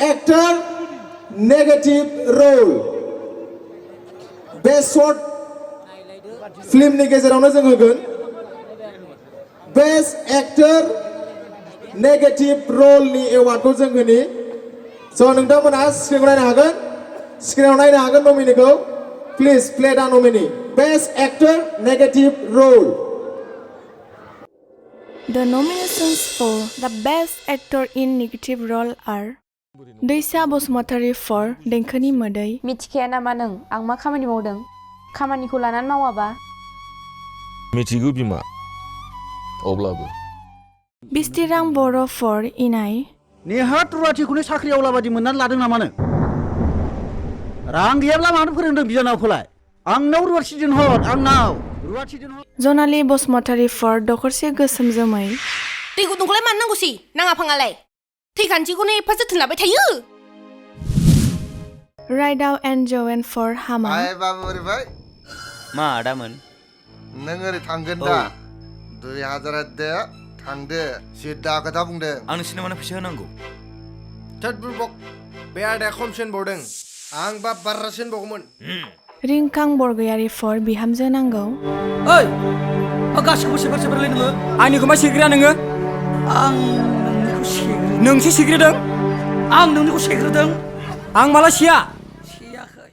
actor negative role best short film ni गेजेरावनो जों होगोन best actor negative role ni award खौ जों होनि so नोंथांमोना स्क्रिनाव नायनो हागोन नमिनिखौ please play the nominee best actor negative role. The nominations for the best actor in negative role are दैसा बसुमतारी for देंखोनि मोदै मिथिखाया नामा नों आं मा खामानि मावदों खामानिखौ लानानै मावाबा मिथिगौ बिमा अब्लाबो बिस्थिरां बर' for इनाय नेहात रुवाथिखौनो साख्रि आवला बादि मोननानै लादों नामा नों रां गैयाब्ला मानो फोरोंदों बिजानावखौलाय आंनाव रुवाथि दोनहर आंनाव रुवाथि दोनहर जनालि बसुमतारी for दखरसे गोसोम जोमै दै गुदुंखौलाय मानो नांगौसै नाङा फाङालाय थैखान्थिखौनो एफा जोथोन लाबाय थायो राइदाव एन्ड जवेन for हामा बाबु ओरैबाय मा आदामोन नों ओरै थांगोन दा 2000 दे थांदो सिदा खोथा बुंदों आं नोंसिनो मानो फैसा होनांगौ थोद बुरबक बे आदाया खमसिन बावदों आं बा बारासिन बावगौमोन रिंखां बरगयारी for बिहामजो नांगौ ओइ गासिखौबो सेफार नोङो आंनिखौ मा सेग्रिया नोङो आं नोंनिखौ सेग्रि नोंसो सेग्रिदों आं नोंनिखौ सेग्रिदों आं माला सिया सेयाखै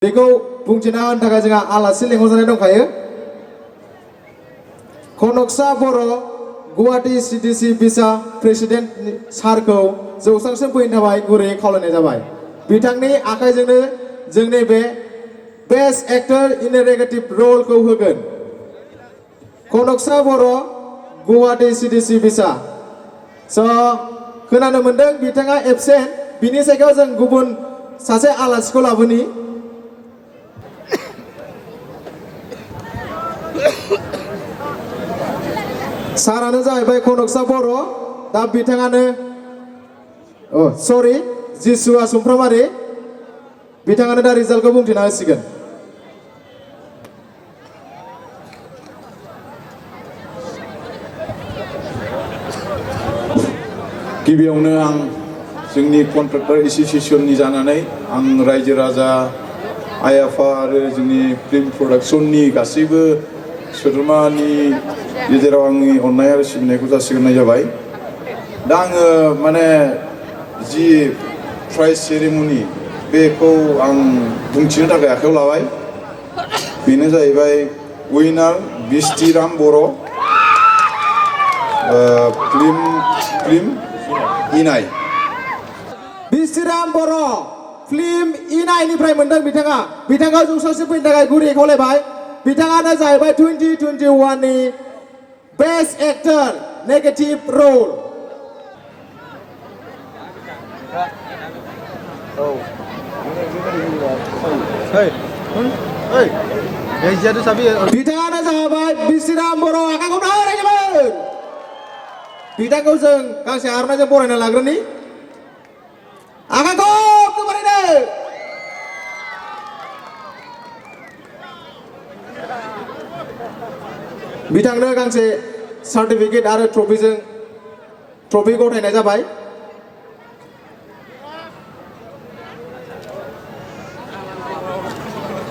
बेखौ बुंथिना होनो थाखाय जोंहा आलासि लेंहरजानाय दंखायो कनकसा बर' गुवाहाटी सिटिसि बिसा प्रेसिडेन्ट सारखौ जौसांसिम फैनो थाखाय गुरैयै खावलायनाय जाबाय बिथांनि आखाइजोंनो जोंनि बे best actor in a negative रलखौ होगोन कनकसा बर' गुवाहाटी सिटिसि बिसा स' खोनानो मोन्दों बिथाङा एबसेन्ट बिनि जायगायाव जों गुबुन सासे आलासिखौ लाबोनि सारानो जाहैबाय कनकसा बर' दा बिथाङानो सरि जिसुआ सुमफ्रामारि बिथाङानो दा रिजाल्टखौ बुंथिना होसिगोन गिबियावनो आं जोंनि कन्ट्राक्टर एसोसिएशननि जानानै आं रायजो राजा आइ आफा आरो जोंनि फिल्म प्रडाक्शननि गासैबो सोद्रोमानि गेजेराव आंनि अननाय आरो सिबिनायखौ जासिग्रोनाय जाबाय दा आङो माने जि प्राइज सेरेमनि बेखौ आं बुंथिनो थाखाय आखायाव लाबाय बेनो जाहैबाय उइनार बिस्थिराम बर' फिल्म इनाय बिस्थिराम बर' फिल्म इनायनिफ्राय मोनदों बिथाङा जौसांसिम फैनो थाखाय गुरै खावलायबाय बिथाङानो जाहैबाय 2021 नि बेस्ट एक्टर नेगेटिभ रल बिथाङानो जाहैबाय बिस्थिराम बर' आखाइखौ नायगोन बिथांखौ जों गांसे आर'नाइजों बरायना लाग्रोनि आखाइखौ गोबारैनो बिथांनो गांसे सार्टिफिकेट आरो ट्रफि गथायनाय जाबाय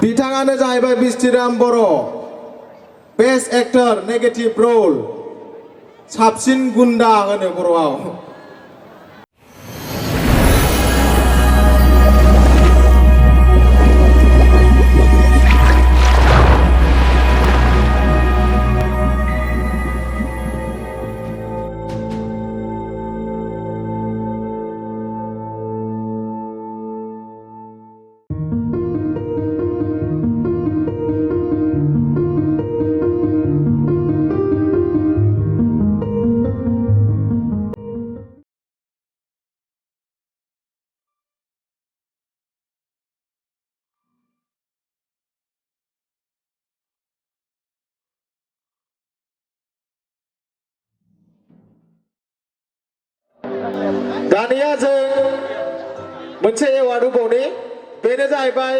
बिथाङानो जाहैबाय बिस्थिराम बर' बेस्ट एक्टर नेगेटिभ रल साबसिन गुन्दा होनो बर'आव दानिया जों मोनसे एवार्ड होबावनि बेनो जाहैबाय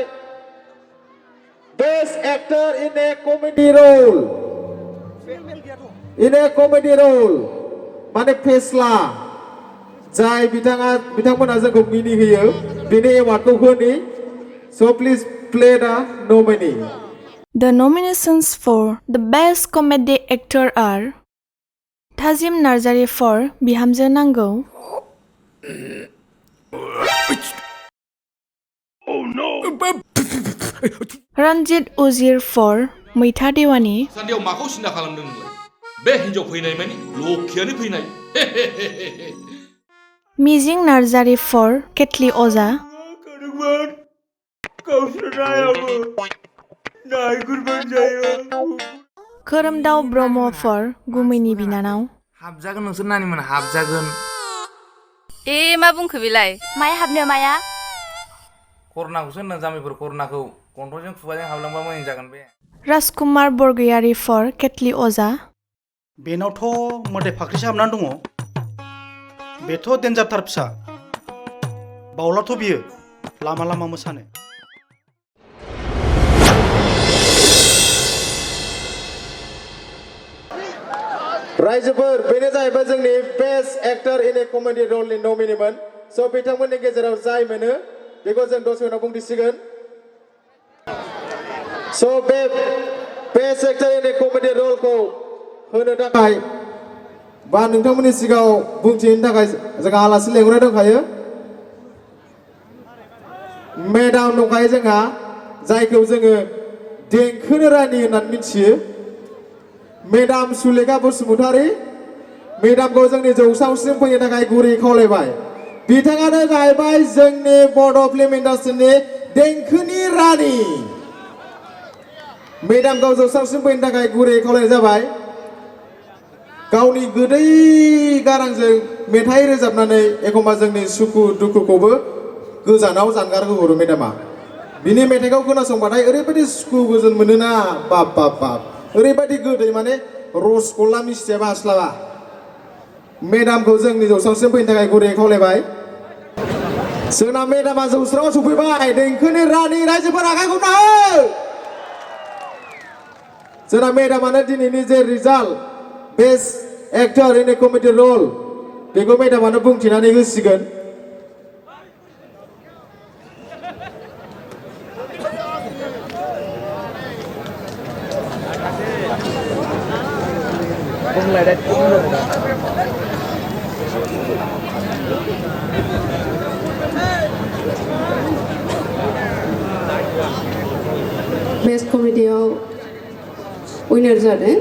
best actor in a comedy रल in a comedy role माने फेस्ला जाय बिथांमोना जोंखौ मिनिहोयो बेनि एवार्डखौ होनि so please play the nominee. The nominations for the Best Comedy Actor are Thazim Narzari for Bihamjo Nango, Ranjit Uzir for Maitha Dewani, सान्देयाव माखौ सिन्था खालामदों नोंलाय बे हिन्जाव फैनाय मानि लखियानो फैनाय Mijing Narzari for Ketli Oza, Khoramdao Bromo for Gumini Binanaw, हाबजागोन नोंसोर नानिमोन हाबजागोन मा बुंखो बेलाय माया हाबनो माया करनाखौसो होनदों जामिफोर करनाखौ गन्थंजों खुगाजों हाबलांबा मोजां जागोन बे Rajkumar Borgiyari for Ketli Oza, बेनावथ' मोदाय फाख्रिसो हाबनानै दङ बेथ' देन्जारथार फिसा बावलाथ' बियो लामा लामा मोसानो रायजोफोर बेनो जाहैबाय जोंनि best actor in a comedy रलनि नमिनिमोन स' बिथांमोननि गेजेराव जाय मोनो बेखौ जों दसे उनाव बुंथिसिगोन स' बे best actor in a comedy रलखौ होनो थाखाय बा नोंथांमोननि सिगाङाव बुंथिनो थाखाय जोंहा आलासि लेंहरनाय दंखायो मेडाम दंखायो जोंहा जायखौ जोङो देंखोनि रानि होननानै मिथियो मेडाम सुलेखा बसुमतारी मेडामखौ जोंनि जौसांसिम फैनो थाखाय गुरै खावलायबाय बिथाङानो जाहैबाय जोंनि बड' फिल्म इन्डास्ट्रिनि देंखोनि रानि मेडामखौ जौसांसिम फैनो थाखाय गुरै खावलायनाय जाबाय गावनि गोदै गारांजों मेथाइ रोजाबनानै एखम्बा जोंनि सुखु दुखुखौबो गोजानाव जानगारहोहरो मेडामा बिनि मेथाइखौ खोनासंबाथाय ओरैबायदि सुखु गोजोन मोनोना बाप बाप बाप ओरैबायदि गोदै माने रसगल्ला मिस्टियाबो हास्लाबा मेडामखौ जोंनि जौसांसिम फैनो थाखाय गुरै खावलायबाय जोंना मेडामा जौस्राङाव सफैबाय देंखोनि रानि रायजोफोर आखाइखौ नाहो जोंना मेडामानो दिनैनि जे result best actor in a comedy रल बेखौ मेडामानो बुंथिनानै होसिगोन बेस्ट कमेडियाव विनार जादों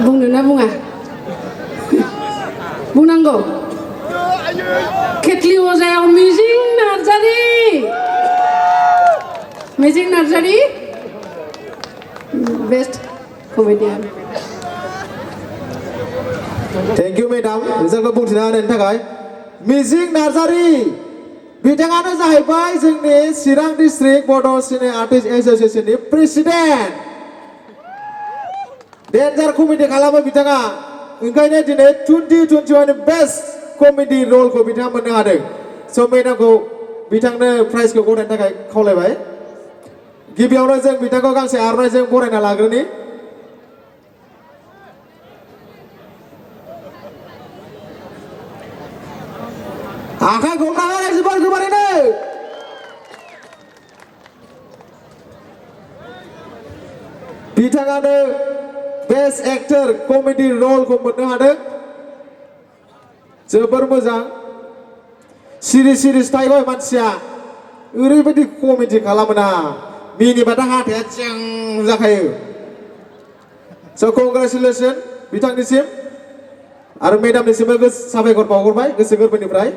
बुंनो ना बुङा बुंनांगौ केटलि अजायाव मिजिं Narzary best comedian thank you madam रिजाल्टखौ बुंथिना होनायनि थाखाय मिजिं नार्जारी बिथाङानो जाहैबाय जोंनि चिरां डिस्ट्रिक्ट बड' सिने आर्टिस्ट एस'सिएशननि प्रेसिडेन्ट डेन्जार कमेडि खालामो बिथाङा ओंखायनो दिनै 2021 बेस्ट कमेडि रलखौ बिथाङा मोननो हादों स' मेडामखौ बिथांनो प्राइजखौ गथायनो थाखाय खावलायबाय गिबियावनो जों बिथांखौ गांसे आर'नाइजों बरायना लाग्रोनि आखाइखौ नागारै जोबोर गोबारैनो बिथाङानो बेस्ट एक्टर कमेडि रलखौ मोननो हादों जोबोर मोजां सिरि सिरि थायोबाय मानसिया ओरैबायदि कमेडि खालामोना मिनिबाथाय हाथाया जें जाखायो स' कंग्रेचुलेसन बिथांनिसिम आरो मेडामनिसिमबो साबायखर बावहरबाय गोसो गोरबोनिफ्राय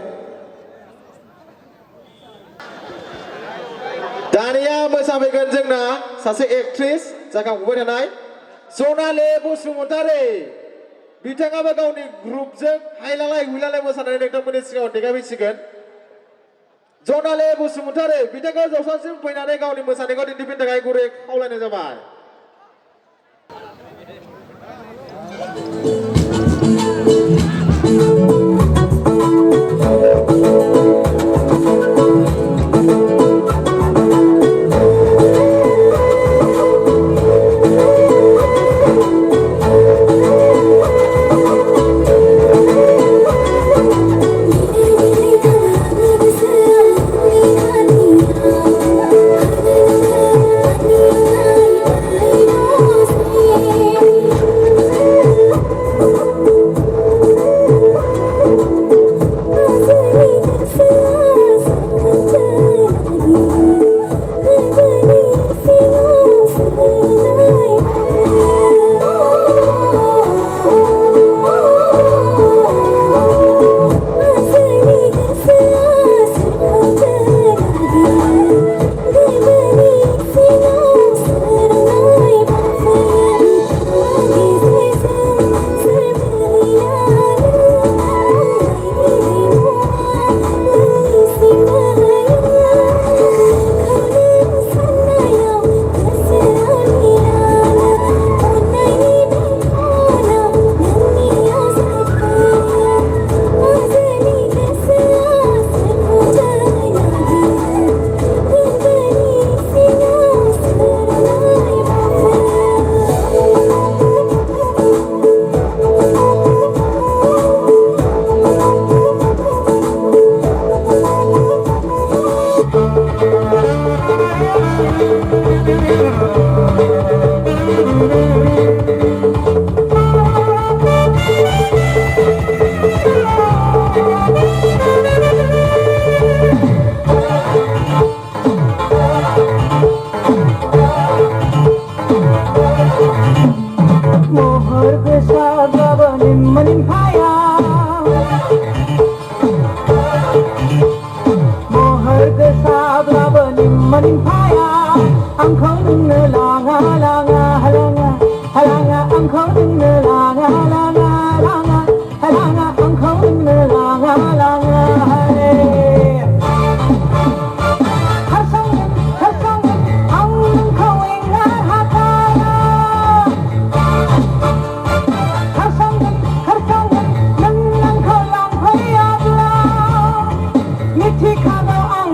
दानिया मोसाफैगोन जोंना सासे एक्ट्रेस जाखांफुबाय थानाय जनाले बसुमतारी बिथाङाबो गावनि ग्रुपजों हायलालाय हुइलालाय मोसानानै नोंथांमोननि सिगाङाव देखायफैसिगोन जनाले बसुमतारी बिथांखौ जौसांसिम फैनानै गावनि मोसानायखौ दिन्थिफिननो थाखाय गुरै खावलायनाय जाबाय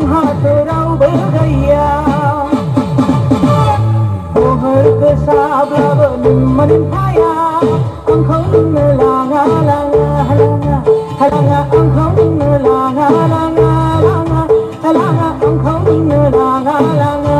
आंहा तो रावबो गैया महर गोसाब्लाबो नों मोनफाया आंखौ नोंनो लाङा लाङा लाङा लाङा आंखौ नोंनो लाङा लाङा लाङा लाङा आंखौ नोंनो लाङा लाङा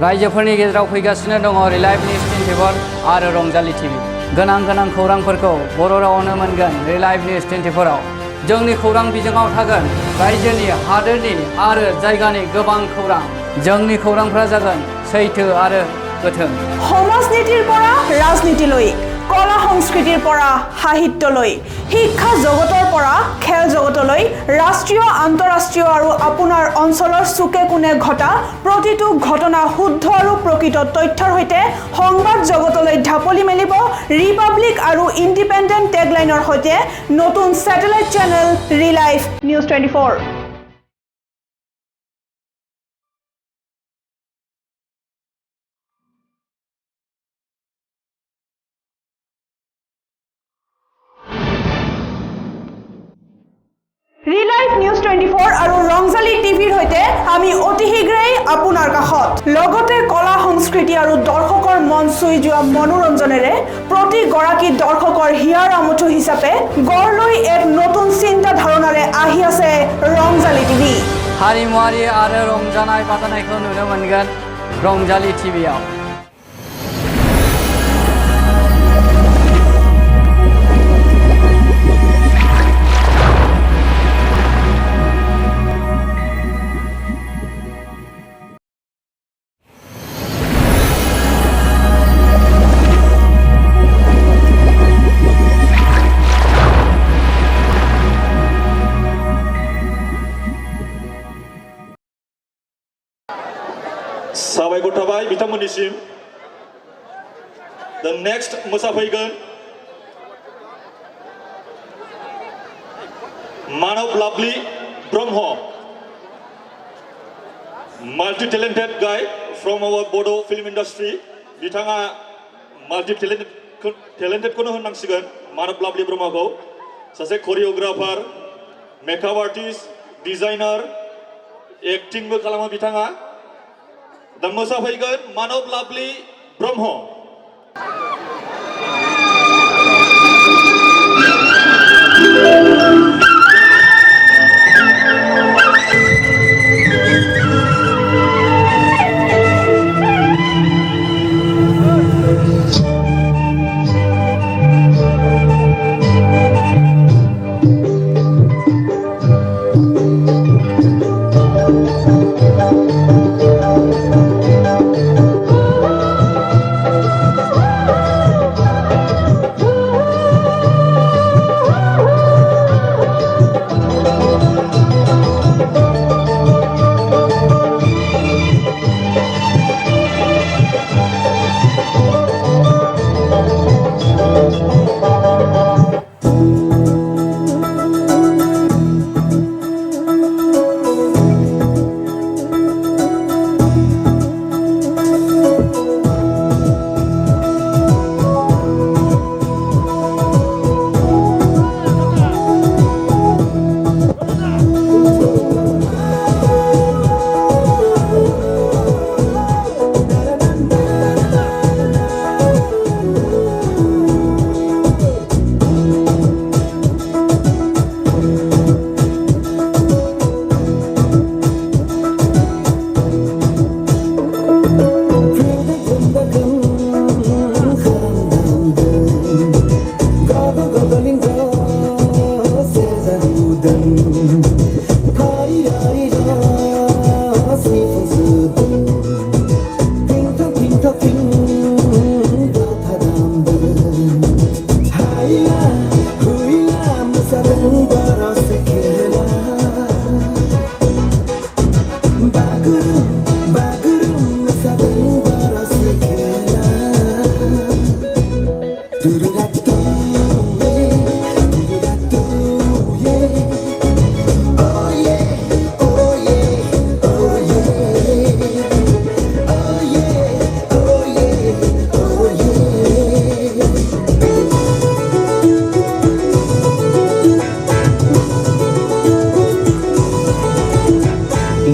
रायजोफोरनि गेजेराव फैगासिनो दङ रिलाइभ निउज 24 आरो रंजाली टिभि गोनां खौरांफोरखौ बर' रावावनो मोनगोन रिलाइभ निउज 24 आव जोंनि खौरां बिजोङाव थागोन रायजोनि हादोरनि आरो जायगानि गोबां खौरां जोंनि खौरांफोरा जागोन सैथो आरो गोथों সমাজনীতিৰ পৰা ৰাজনীতিলৈ কলা সংস্কৃতিৰ পৰা সাহিত্যলৈ শিক্ষা জগতৰ পৰা খেল জগতলৈ ৰাষ্ট্ৰীয় আন্তঃৰাষ্ট্ৰীয় আৰু আপোনাৰ অঞ্চলৰ চুকে কোণে ঘটা প্ৰতিটো ঘটনা শুদ্ধ আৰু প্ৰকৃত তথ্যৰ সৈতে সংবাদ জগতলৈ ঢাপলি মেলিব ৰিপাব্লিক আৰু ইণ্ডিপেণ্ডেণ্ট টেগলাইনৰ সৈতে নতুন স্যাটেলাইট চেনেল ৰিলাইভ নিউজ 24 ৰিলাইভ নিউজ 24 আৰু ৰংজালী টিভিৰ সৈতে আমি অতি শীঘ্ৰেই আপোনাৰ কাষত লগতে কলা সংস্কৃতি আৰু দৰ্শকৰ মন চুই যোৱা মনোৰঞ্জনেৰে প্ৰতিগৰাকী দৰ্শকৰ হিয়াৰ আমঠু হিচাপে গঢ় লৈ এক নতুন চিন্তা ধাৰণাৰে আহি আছে ৰংজালী টিভি हारिमुआरि आरो रंजानाय बादायनायखौ नुनो मोनगोन रंजाली टिभिआव साबायखर थाबाय बिथांमोननिसिम द नेक्स्ट मोसाफैगोन मानव लाभलि ब्रह्म माल्टि टेलेन्टेड गाय फ्रम आवर बड' फिल्म इन्डास्ट्रि बिथाङा माल्टि टेलेन्टेडखौनो होननांसिगोन मानव लाभलि ब्रह्मखौ सासे करिय'ग्राफार मेकआप आर्टिस्ट डिजाइनार एक्टिंबो खालामो बिथाङा दा मोसाफैगोन मानव लाभलि ब्रह्म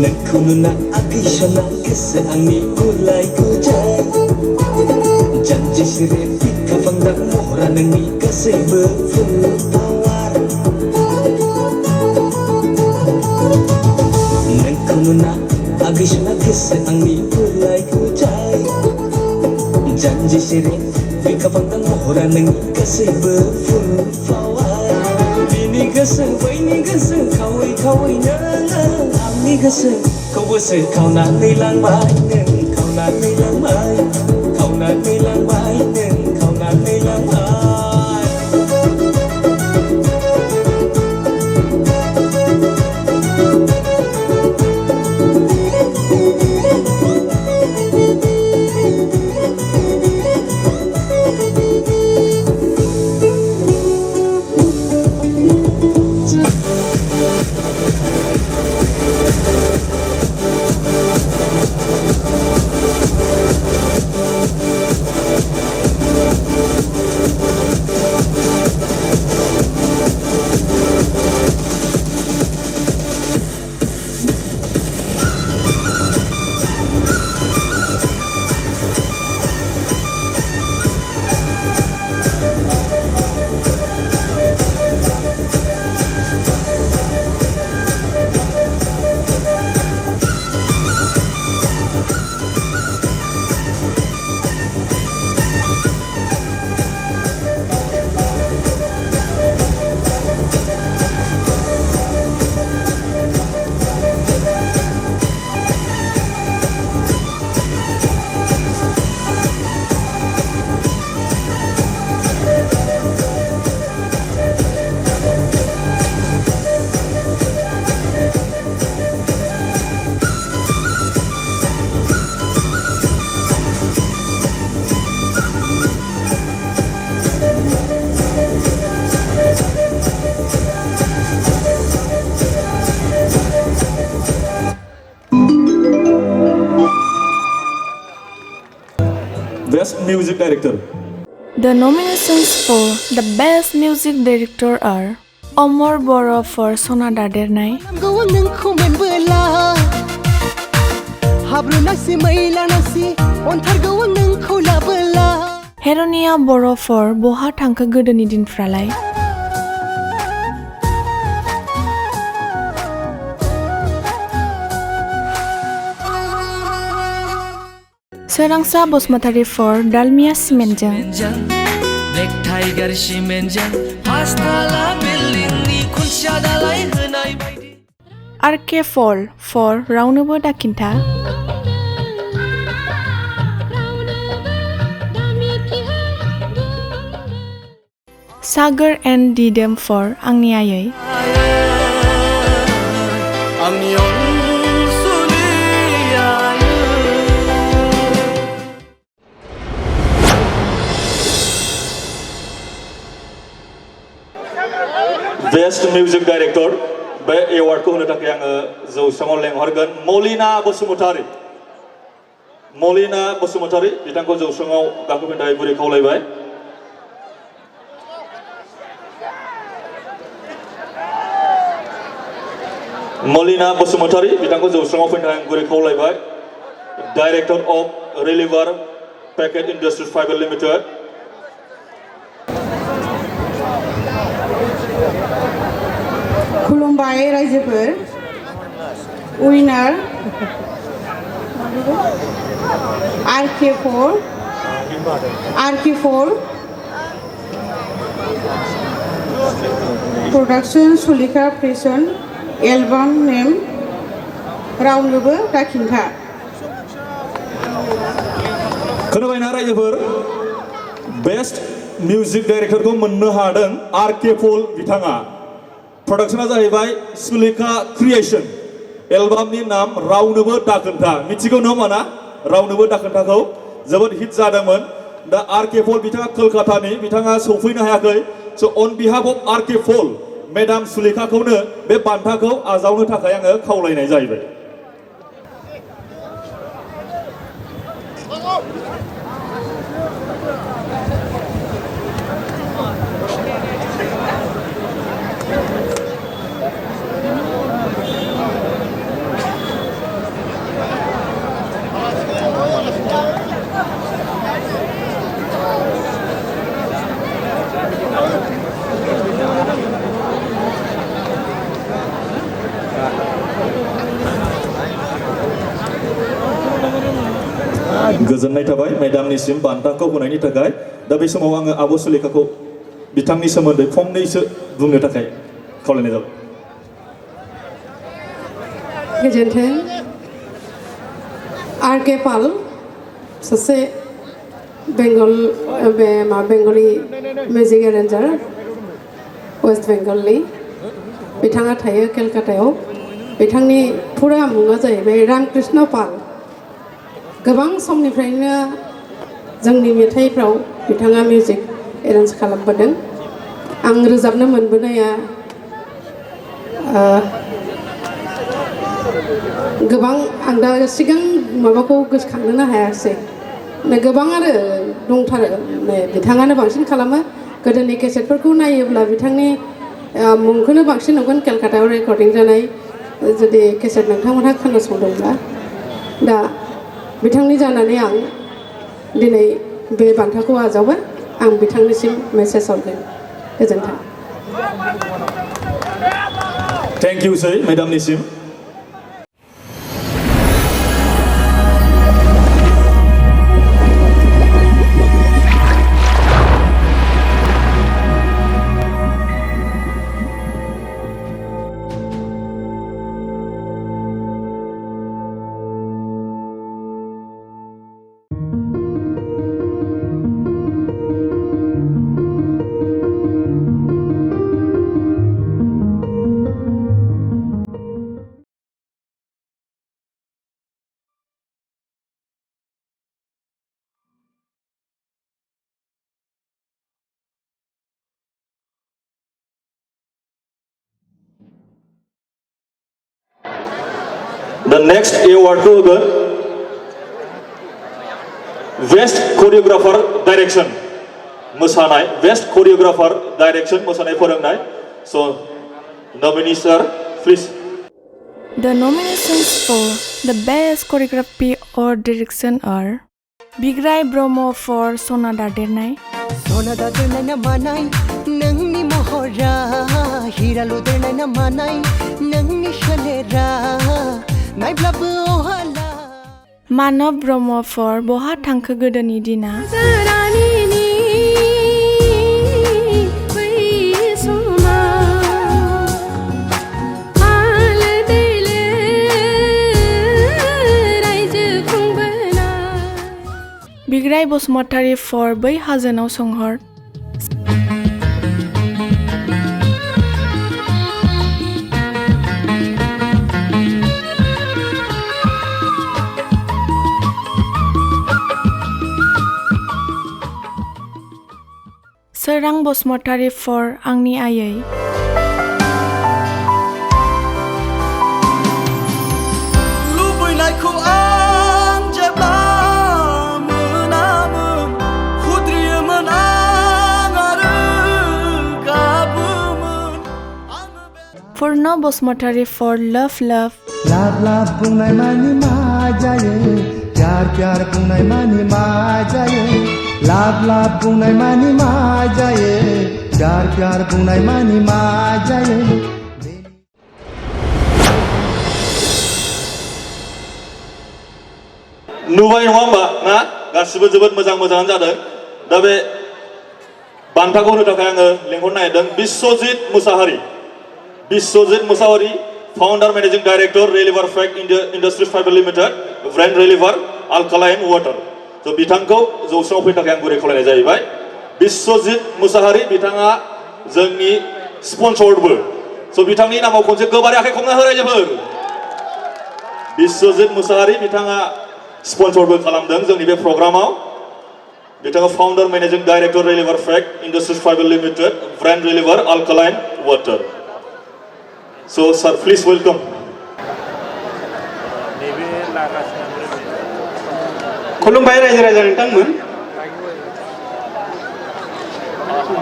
नोंखौ नुना आगै सना गोसो आंनि गुलाय गुजाय जानजि सिरे बिखा फांदां महरा नोंनि गासैबो फुल पावार नोंखौ नुना आगै सना गोसो आंनि गुलाय गुजाय जानजि सिरे बिखा फांदां महरा नोंनि गासैबो फुल पावार बिनि गोसो बैनि गोसो खावै खावैनो आंनि गोसोखौबो खावनानै लांबाय नों खावनानै लांबाय खावनानै लांबाय नों खावनानै लांबाय Best Music Director. The nominations for the Best Music Director are Omar Bora for Sona Dadernaय, Heronia Bora for Boha Thanka Godoनि Dinफ्रालाय, सोरांसा Basumatary for Dalmia Simenjang, Black Tiger Simenjang Pastala Buildingनि खुन्थिया दालाय होनाय बायदि RK Fall for Raunोबो Dakinta, Sagar and Didem for Angni Ayai, आंनि अनसुलि आयै Best Music Director बे एवार्डखौ होनो थाखाय आङो जौस्राङाव लेंहरगोन मलिना बसुमतारी बिथांखौ जौस्राङाव गाखोफैनो थाखाय गुरै खावलायबाय मलिना बसुमतारी बिथांखौ जौस्राङाव फैनो थाखाय गुरै खावलायबाय director of Reliever packet industries private limited खुलुमबाय रायजोफोर उइनार RK4 प्रोडक्शन सुलिखा प्रेसन एलबाम नेम रावनोबो दाखिन्था खोनाबायना रायजोफोर बेस्ट मिउजिक डाइरेक्टरखौ मोननो हादों RK4 बिथाङा प्रोडक्शना जाहैबाय सुलेखा क्रिएशन एलबामनि नाम रावनोबो दाखोन्था मिथिगौ न माना रावनोबो दाखोन्थाखौ जोबोद हिट जादोंमोन दा RK4 बिथाङा कलकातानि बिथाङा सौफैनो हायाखै स on behalf of RK4 madam सुलेखाखौनो बे बान्थाखौ आजावनो थाखाय आङो खावलायनाय जाहैबाय गोजोननाय थाबाय मेडामनिसिम बान्थाखौ होनायनि थाखाय दा बे समाव आङो आब' सुलेखाखौ बिथांनि सोमोन्दै फंनैसो बुंनो थाखाय खावलायनाय जाबाय गोजोन्थों आर के पाल सासे बेंगली मिउजिक एरेन्जार वेस्ट बेंगलनि बिथाङा थायो केलकातायाव बिथांनि फुरा मुङा जाहैबाय रामकृष्ण पाल गोबां समनिफ्रायनो जोंनि मेथाइफ्राव बिथाङा मिउजिक एरेन्ज खालामबोदों आं रोजाबनो मोनबोनाया गोबां आं दा सिगां माबाखौ गोसोखांनोनो हायासै गोबां आरो दंथारो बिथाङानो बांसिन खालामो गोदोनि केसेटफोरखौ नायोब्ला बिथांनि मुंखौनो बांसिन नुगोन केलकातायाव रेकर्डिं जानाय जुदि केसेट नोंथांमोनहा खोनासंदोंब्ला दा बिथांनि जानानै आं दिनै बे बान्थाखौ आजावबाय आं बिथांनिसिम मेसेज हरगोन गोजोन्थों थेंक इउ सै मेडामनिसिम The next award को होगोन Best Choreographer Direction मोसानाय Best Choreographer Direction मोसानाय फोरोंनाय So nominees sir please The nominations for the best choreography or direction are Bigrai Bromo for Sona Dadernai Sona Dadernai na manai nangni mohora hira ludenai na manai nangni shalera Manav Bromo for Boha Thankho Godoni Dina Bigrai Bosmatari for Bai Hajanau Songhor Serang Bosmatari for Angni Ayai Lubunaiku ang jebla menamun Khudriyaman ang gabumun Purno Bosmatari for Love Love Love love bungai mani majaye Pyar pyar bungai mani majaye Love love bungai mani majaye Pyar pyar bungai mani majaye नुबाय नङा होमबा ना गासिबो जोबोद मोजाङानो जादों दा बे बान्थाखौ होनो थाखाय आङो लेंहरनो नागिरदों Biswajit Mushahary founder managing director Reliever fact industries private limited brand Reliever alkaline water स' बिथांखौ जौस्राङाव फैनो थाखाय आं गुरै खावलायनाय जाहैबाय बिश्वजित मुसाहारि बिथाङा जोंनि स्पन्सरबो स' बिथांनि नामाव खनसे गोबारै आखाइ खबना हो रायजोफोर बिश्वजित मुसाहारि बिथाङा स्पन्सरबो खालामदों जोंनि बे प्रग्रामाव बिथाङा founder managing director Reliever fact industries private limited brand Reliever alkaline water स' सार प्लिज वेलकाम खुलुमबाय रायजो राजा नोंथांमोन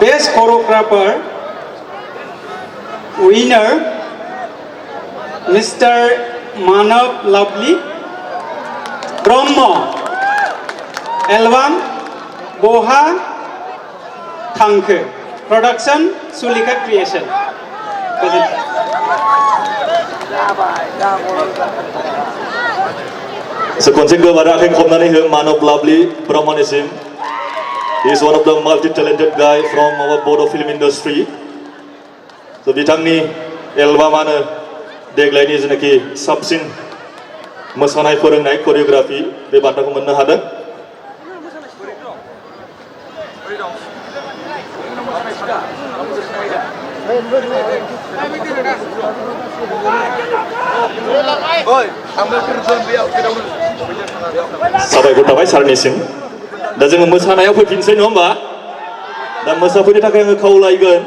best choreographer winner mister Manav Lovely Brahma album बहा थांखो production Sulekha creation Sekonsen kebarak khomnani he Manav Lovely Brahmanisim. He is one of the multi-talented guy from our Bodo film industry. So bitangni albumana deglai jenaki sabsin mosanai forengnai choreography be banthaku मोननो हादों. साबायखर थाबाय सारनिसिम. दा जोङो मोसानायाव फैफिनसै नङा होमबा? दा मोसाफैनो थाखाय आङो खावलायगोन.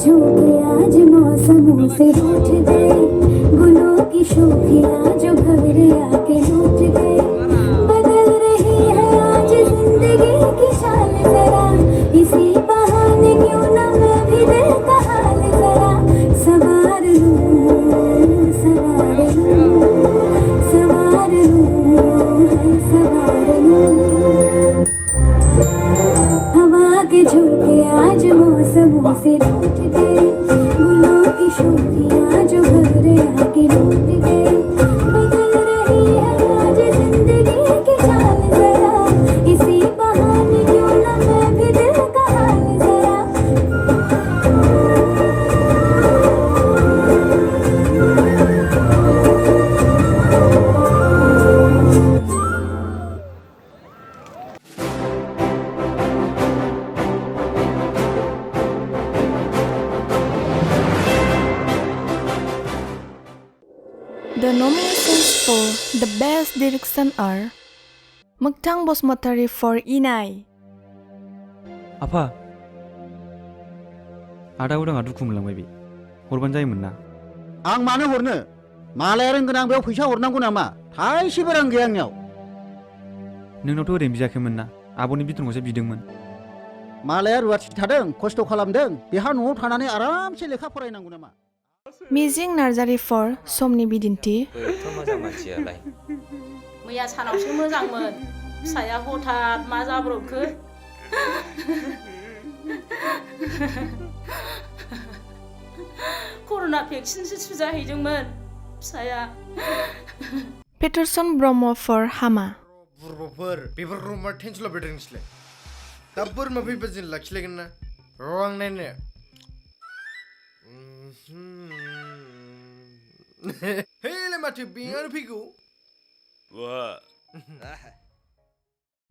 झोंके आज मौसमों से रूठ गए गुलों की शोखियाँ जो भंवरे आके लूट गए बदल रही है आज जिंदगी की चाल जरा इसी बहाने क्यों ना मैं भी दिल का हाल जरा सवार लूं सवार लूं सवार लूं हवा के झोंके आज मौसमों से रूठ गए गुलों की शोखियाँ जो भंवरे आके लूट गए बदल रही है आज जिंदगी की चाल जरा इसी बहाने क्यों ना मैं भी दिल का हाल जरा The nominations for the best direction are Moktang Bosmatari for Inai. आफा आदा उदाङा दुखु मोनलांबाय बे हरबानो जायोमोन ना आं मानो हरनो मालाया रोंगोन आं बेयाव फैसा हरनांगौ नामा थाइसेबो रां गैया आंनियाव नोंनावथ' ओरैनो बियाखैमोन ना आब'नि बिथोनखौसो बिदोंमोन मालाया रुवाथि थादों खस्थ' खालामदों बेहा न'आव थानानै आरामसे लेखा फरायनांगौ नामा Mijing Narzari for Somni Bidinti. मैया सानावसो मोजांमोन फिसाया हठात मा जाब्रबखो कर'ना भेक्सिनसो थुजाहैदोंमोन फिसाया Peterson Bromo for Hama. बुरबफोर बेफोरखौ मा टेनसन लाबाय थादों नोंसोरलाय दा बोरमा फैबा जों लाखिलायगोन ना र' आं नायनो हेले माथो बेयानो फैगौ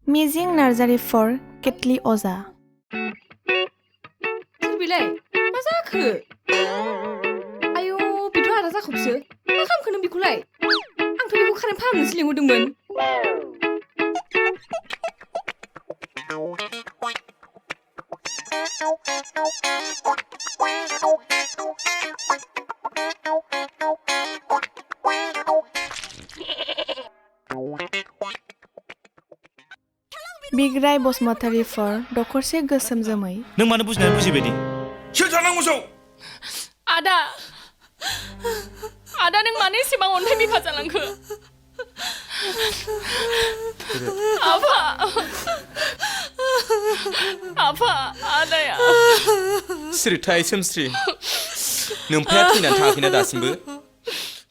Mijing Narzari for Ketli Oza. बिलाय मा जाखो आयौ बिथ' आदा जाखबसो मा खालामखो नों बिखौलाय आंथ' बेखौ कारेन्ट फाहामनोसो लिंहरदोंमोन Bigrai Bosmatari for Dokorse Gosam Jamai. नों मानो बुजिनानै बुजिबायदि सोर थानांगौ सौ आदा आदा नों मानो एसेबां अन्थाइ बिखा जालांखो आफा आफा आदाया सिरि थाय सोमस्रि नोमफाया थैनानै थाङाखैना दासिमबो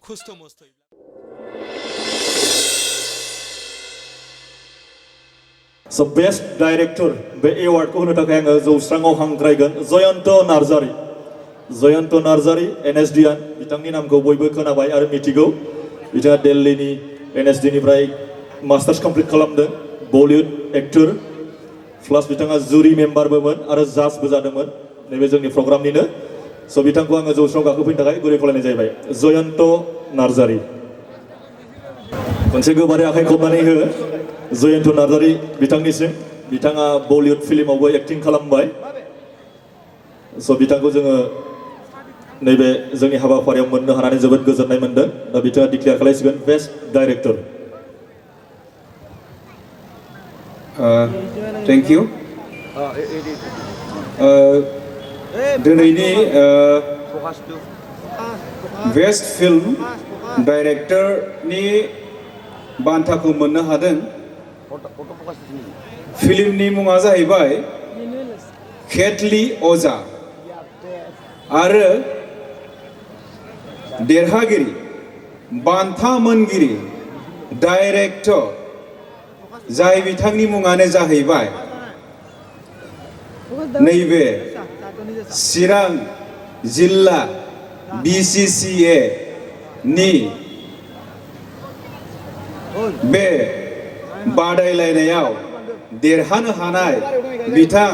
खस्थ' मस्थ'यै So best director बे एवार्डखौ होनो थाखाय आङो जौस्राङाव हांख्रायगोन जयन्त नार्जारी NSDN बिथांनि नामखौ बयबो खोनाबाय आरो मिथिगौ बिथाङा दिल्लीनि NSD निफ्राय मास्टार्स कमप्लिट खालामदों बलिउड एक्टर प्लास बिथाङा जुरि मेम्बारबोमोन आरो जाजबो जादोंमोन नैबे जोंनि प्रग्रामनिनो स' बिथांखौ आङो जौस्राङाव गाखोफैनो थाखाय गुरै खावलायनाय जाबाय जयन्त नार्जारी खनसे गोबारै आखाइ खबनानै हो जयन्त नार्जारी बिथांनिसिम बिथाङा बलिउड फिल्मावबो एक्टिं खालामबाय स' बिथांखौ जोङो नैबे जोंनि हाबाफारियाव मोननो हानानै जोबोद गोजोननाय मोनदों दा बिथाङा डिक्लेयार खालामसिगोन बेस्ट डाइरेक्टर थेंक इउ दिनैनि बेस्ट फिल्म डाइरेक्टरनि बान्थाखौ मोननो हादों फिल्मनि मुङा जाहैबाय केटलि अजा आरो देरहागिरि बान्था मोनगिरि डाइरेक्टर जाय बिथांनि मुङानो जाहैबाय नैबे चिरां जिल्ला BCCA नि बे बादायलायनायाव देरहानो हानाय बिथां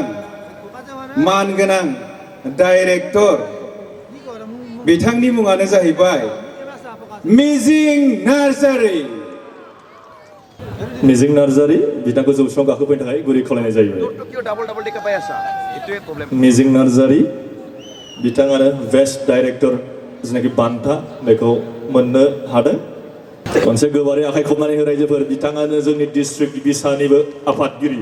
मानगोनां डाइरेक्टर बिथांनि मुङानो जाहैबाय मिजिं नार्जारी बिथांखौ जौस्राङाव गाखोफैनो थाखाय गुरै खावलायनाय जायो मिजिं नार्जारी बिथाङानो बेस्ट डाइरेक्टर जेनाखि बान्था बेखौ मोननो हादों खनसे गोबारै आखाइ खबनानै हो रायजोफोर बिथाङानो जोंनि डिस्ट्रिक्ट बिसानिबो आफादगिरि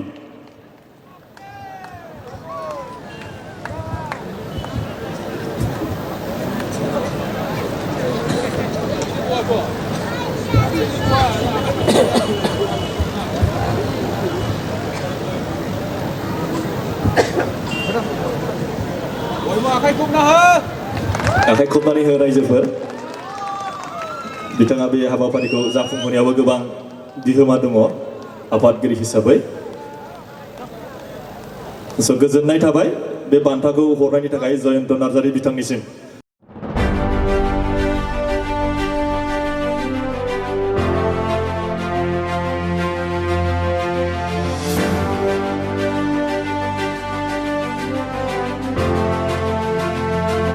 आखाइ खबनानै हो रायजोफोर बिथाङा बे हाबाफारिखौ जाफुंहोनायावबो गोबां बिहोमा दङ आफादगिरि हिसाबै गोजोननाय थाबाय बे बान्थाखौ हरनायनि थाखाय जयन्त नार्जारि बिथांनिसिम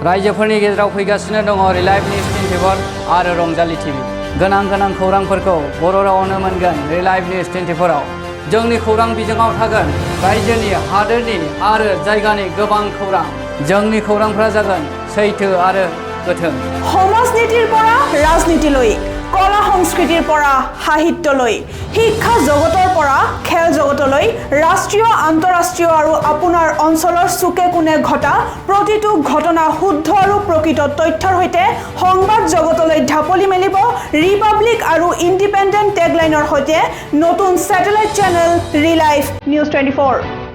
रायजोफोरनि गेजेराव फैगासिनो दङ रिलाइभ निउज 24 आरो रंजाली टिभि गोनां खौरांफोरखौ बर' रावावनो मोनगोन रिलाइभ निउज 24 आव जोंनि खौरां बिजोङाव थागोन रायजोनि हादोरनि आरो जायगानि गोबां खौरां जोंनि खौरांफोरा जागोन सैथो आरो गोथों সমাজনীতিৰ পৰা ৰাজনীতিলৈ কলা সংস্কৃতিৰ পৰা সাহিত্যলৈ শিক্ষা জগতৰ পৰা খেল জগতলৈ ৰাষ্ট্ৰীয় আন্তঃৰাষ্ট্ৰীয় আৰু আপোনাৰ অঞ্চলৰ চুকে কোণে ঘটা প্ৰতিটো ঘটনা শুদ্ধ আৰু প্ৰকৃত তথ্যৰ সৈতে সংবাদ জগতলৈ ঢাপলি মেলিব ৰিপাব্লিক আৰু ইণ্ডিপেণ্ডেণ্ট টেগলাইনৰ সৈতে নতুন স্যাটেলাইট চেনেল ৰিলাইভ নিউজ 24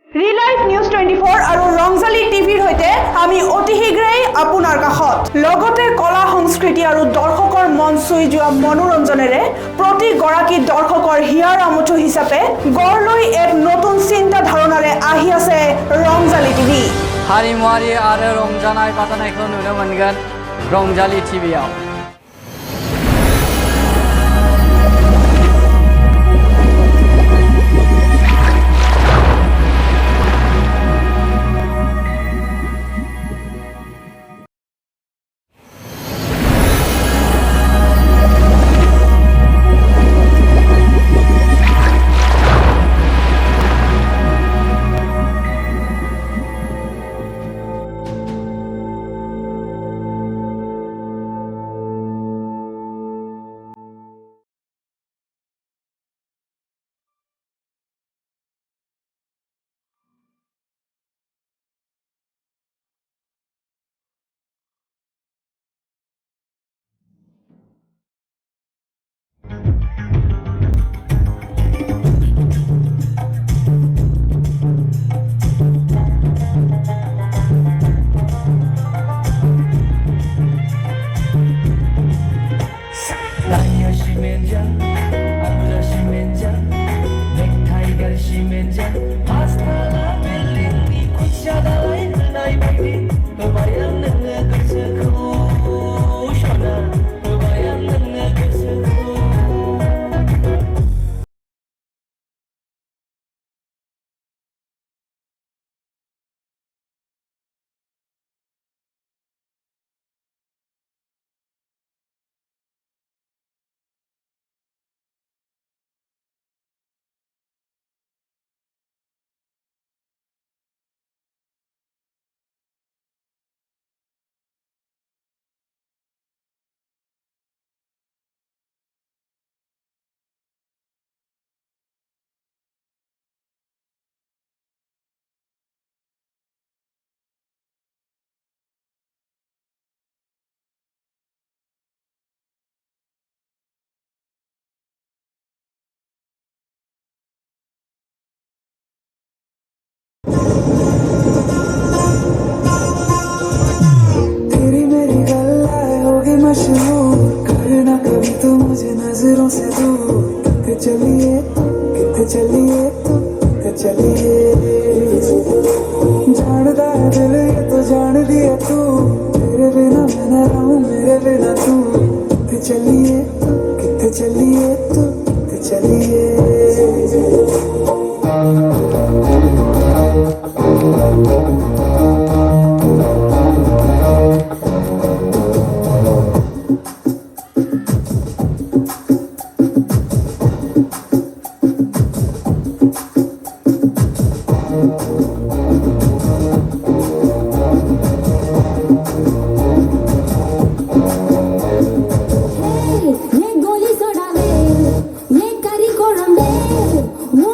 ৰিলাইভ নিউজ 24 আৰু ৰংজালী টিভিৰ সৈতে আমি অতি শীঘ্ৰেই আপোনাৰ কাষত লগতে কলা সংস্কৃতি আৰু দৰ্শকৰ মন চুই যোৱা মনোৰঞ্জনেৰে প্ৰতি গৰাকী দৰ্শকৰ হিয়াৰ আমঠু হিচাপে গঢ় লৈ এক নতুন চিন্তা ধাৰণাৰে আহি আছে ৰংজালী টিভি हारिमुआरि आरो रंजानाय बाजानायखौ नुनो मोनगोन रंजाली टिभिआव नजरों से दूर कितने चलिए जानदा है दिल ये तो जान दिया तू तेरे बिना मैं न रहूं मेरे बिना तू कितने चलिए कितने चलिए ये गोली सोडा ले ये करी कोरम ले वो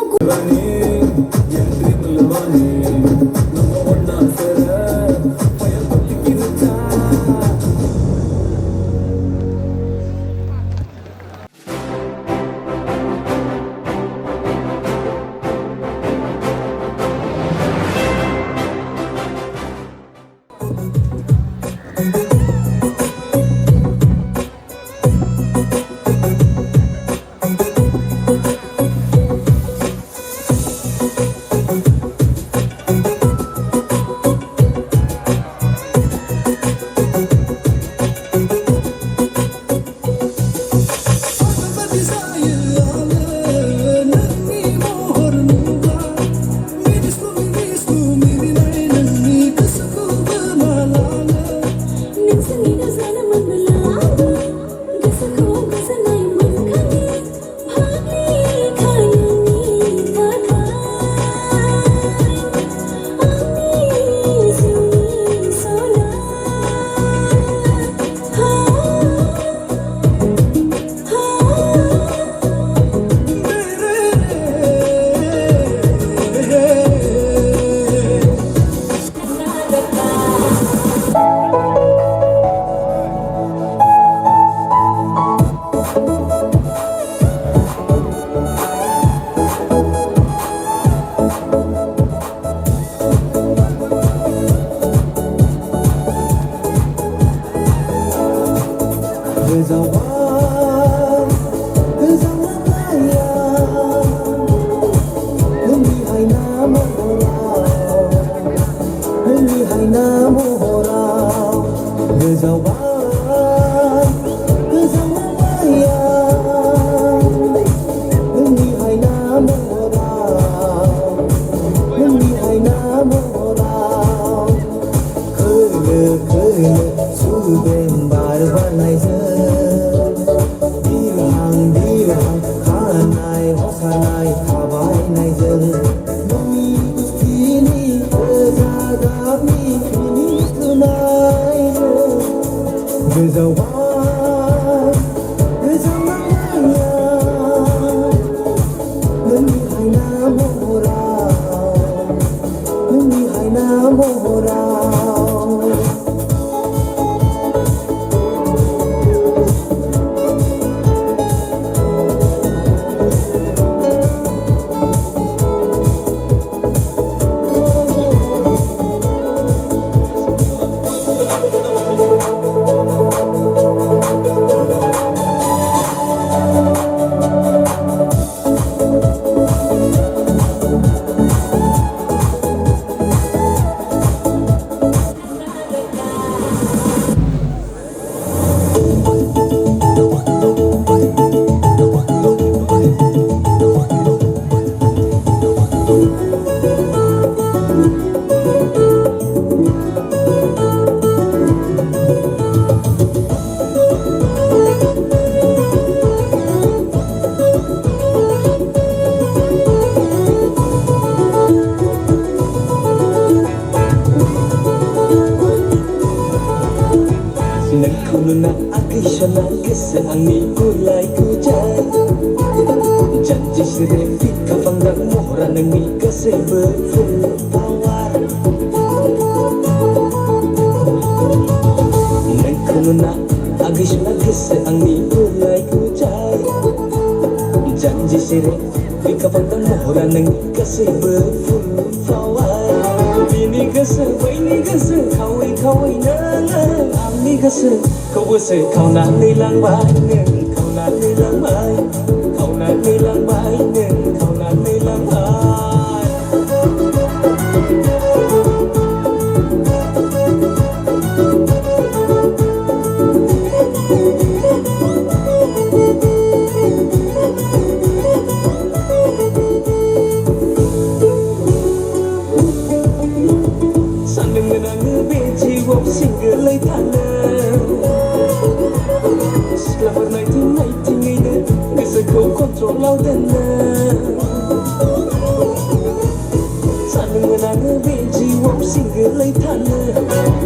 सिंगोलै थानो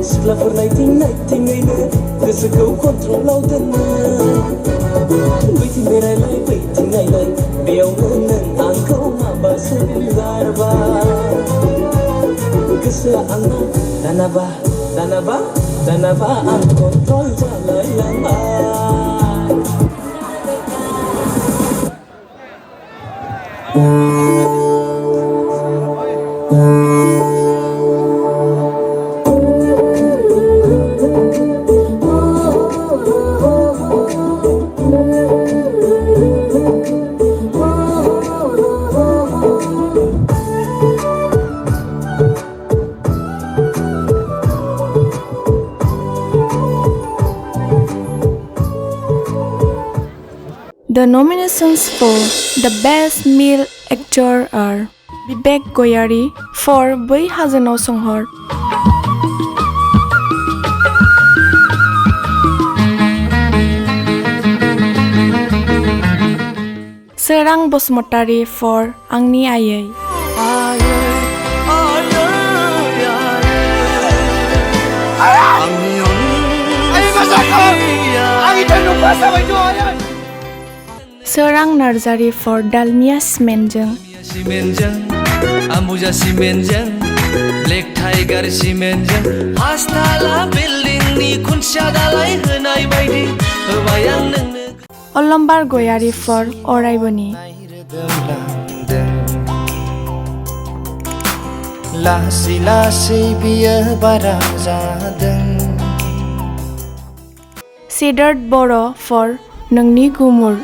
सिख्लाफोर नायथिं नायथिङैनो गोसोखौ कन्ट्रलाव दोनो बैथिं बेरायलाय बैथिं नायलाय बेयावनो नों आंखौ माबासो गारबाय गोसोआ आंना दानाबा दानाबा दानाबा आं कन्ट्रल जालायलांबाय The nominations for the Best Male Actor are Vivek Goyari for Bai Hajanau Songhor, Serang Bosmotari for Angni Ayai, Serang Narzari for Dalmia Simenjang, Ambuja Simenjang, Black Tiger Simenjang, Hastala Building ni Kunsha Dalai Henai Baidi, Bayang Neng Olombar Goyari for Oraiboni, Lasi lasi biya bara jadan, Siddharth Boro for Nangni Gumur,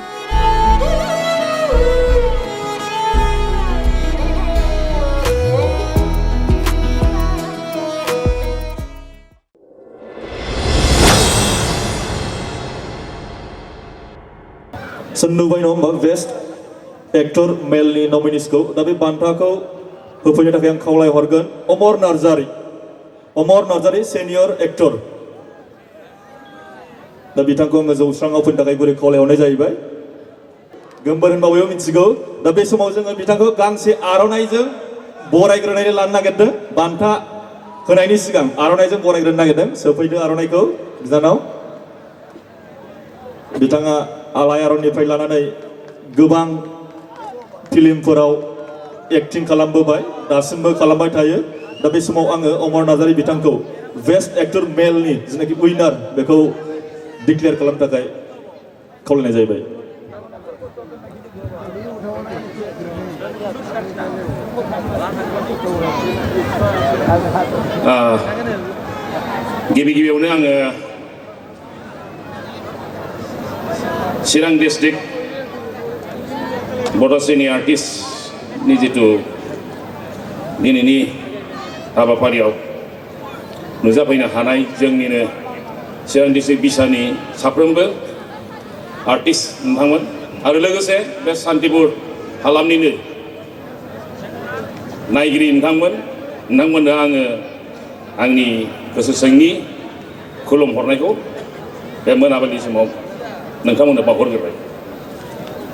Senubai nomor Best Actor Male ni nominis ko, tapi bantah ko hophanya tak yang kaulai horgan Omar Narzari Senior Actor. Da bitangko ngejauh serang open takai gure kaulai honai jaibai. Gambaran bawayo minsigo, da be समाव जोङो bitangko गांसे आर'नाइजों बरायग्रोनानै लानो नागिरदों बान्था होनायनि सिगां आर'नाइजों बरायग्रोनो नागिरदों सोफैदो आर'नाइखौ बिदानाव बिथाङा आलायारननिफ्राय लानानै गोबां फिल्मफोराव एक्टिं खालामबोबाय दासिमबो खालामबाय थायो दा बे समाव आङो अमर नार्जारी बिथांखौ बेस्ट एक्टर मेलनि जेनाखि उइनार बेखौ डिक्लेयार खालामनो थाखाय खावलायनाय जाबाय गिबियावनो आङो चिरां डिस्ट्रिक्ट बड'सेनि आर्टिस्टनि जितु दिनैनि हाबाफारियाव नुजाफैनो हानाय जोंनिनो चिरां डिस्ट्रिक्ट बिसानि साफ्रोमबो आर्टिस्ट नोंथांमोन आरो लोगोसे बे सान्तिपुर हालामनिनो नायगिरि नोंथांमोननो आङो आंनि गोसो सिंनि खुलुमहरनायखौ बे मोनाबिलि समाव नोंथांमोननो बावहरग्रोबाय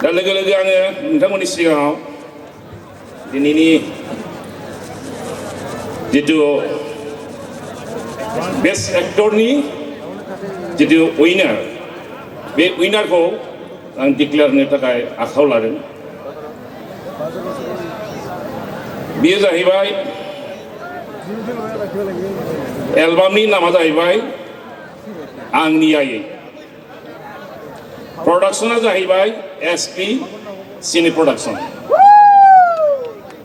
दा लोगो लोगो आङो नोंथांमोननि सिगाङाव दिनैनि जितु बेस्ट एक्टरनि जितु उइनार बे उइनारखौ आं डिक्लेयार होनो थाखाय आखायाव लादों बेयो जाहैबाय एलबामनि नामा जाहैबाय आंनि आयै प्रडाक्शना जाहैबाय एसपि सिने प्रडाक्शन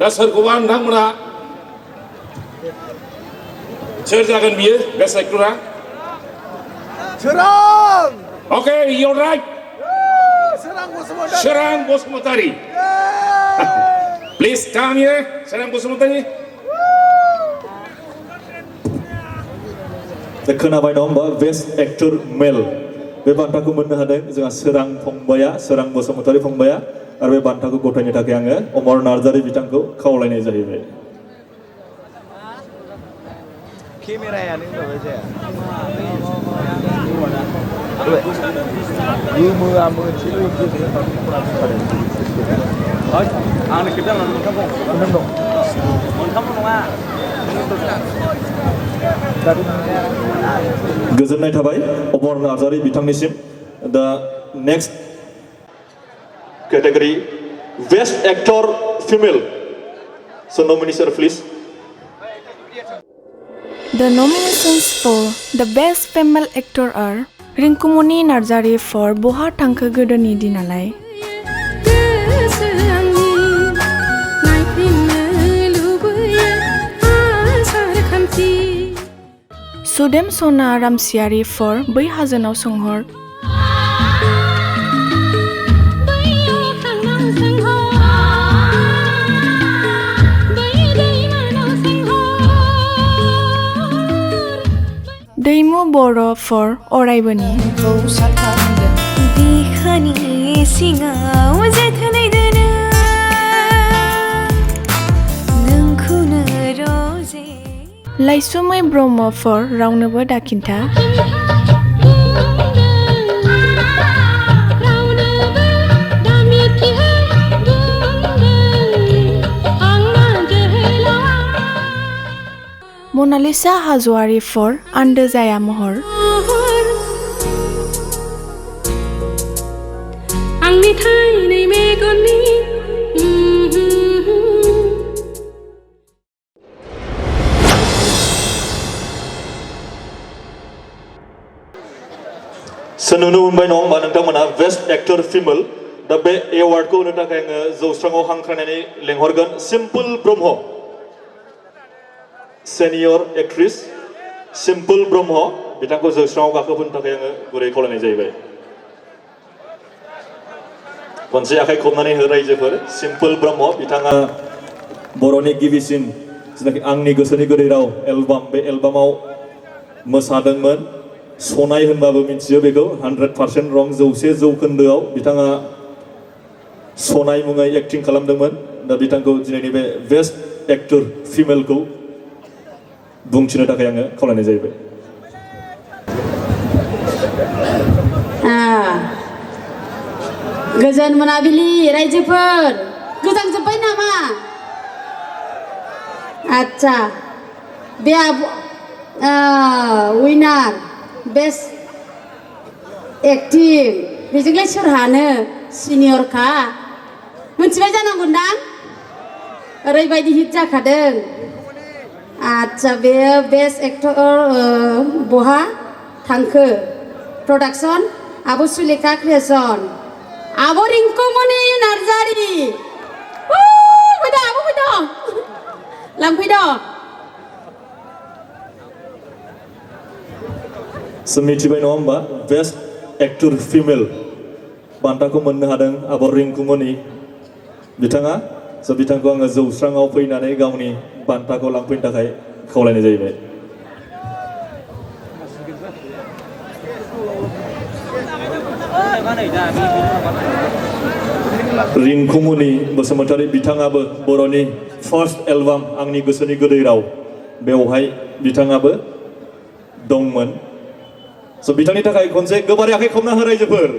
दा सोरखौबा नोंथांमोना सोर जागोन बियो बेस्ट एक्टरा okay you're right Serang Bosmotari please come here Serang Bosmotari दा खोनाबाय नङा होमबा बेस्ट एक्टर मेल बे बान्थाखौ मोननो हादों जोंहा सोरां बसुमतारी फंबाया आरो बे बान्थाखौ गथायनो थाखाय आङो अमर नार्जारी बिथांखौ खावलायनाय जाहैबाय केमेरायानो माबा जाया गोमोआ मोनसेल' आंनो खोन्थालांनो मोनथाम दं मोनथामल' नङा गोजोननाय थाबाय अमर नार्जारि बिथांनिसिम दा next category best actor female so nominees are please. The nominations for the best female actor are Rinkumoni Narzari for Boha Tangka Godoni Dinalai, Sudem Sona Ramsiari for Bai Hajanau Songhor, Daimu Boro for Oraibani, Laisumai Bromo for Raunabo Dakinta, Monalisa Hazuari for Ande Jaya Mohor, Senuno मोनबाय नङा होमबा नोंथांमोना best actor female दा बे एवार्डखौ होनो थाखाय आङो जौस्राङाव हांख्रायनानै लेंहरगोन सिम्पोल ब्रह्म सेनियर एक्ट्रेस सिम्पोल ब्रह्म बिथांखौ जौस्राङाव गाखोफोनो थाखाय आङो गुरै खावलायनाय जाहैबाय खनसे आखाइ खबनानै हो रायजोफोर सिम्पोल ब्रह्म बिथाङा बर'नि गिबिसिन जेनाखि आंनि गोसोनि गोदै राव एलबाम बे एलबामाव मोसादोंमोन सनाय होनबाबो मिथियो बेखौ 100% रं 100% बिथाङा सनाय मुङै एक्टिं खालामदोंमोन दा बिथांखौ दिनैनि बे बेस्ट एक्टर फिमेलखौ बुंथिनो थाखाय आङो खावलायनाय जाहैबाय गोजोन मोनाबिलि रायजोफोर गोजांजोब्बाय नामा आच्छा बे उइनार बेस्ट एक्टिं बेजोंलाय सोर हानो सिनियरखा मिथिबाय जानांगौदां ओरैबायदि हिट जाखादों आच्छा बे बेस्ट एक्टर बहा थांखो प्रडाक्शन आब' सुलेखा क्रिएशन आब' रिंकुमनि नार्जारि फैद' आब' फैद' लांफैद' मिथिबाय नङा होमबा बेस्ट एक्टर फिमेल बान्थाखौ मोननो हादों आब' रिंकुमनि बिथाङा बिथांखौ आङो जौस्राङाव फैनानै गावनि बान्थाखौ लांफैनो थाखाय खावलायनाय जाहैबाय रिंकुमनि बसुमतारी बिथाङाबो बर'नि फार्स्ट एलबाम आंनि गोसोनि गोदै राव बेवहाय बिथाङाबो दंमोन बिथांनि थाखाय खनसे गोबारै आखाइ खबना हो रायजोफोर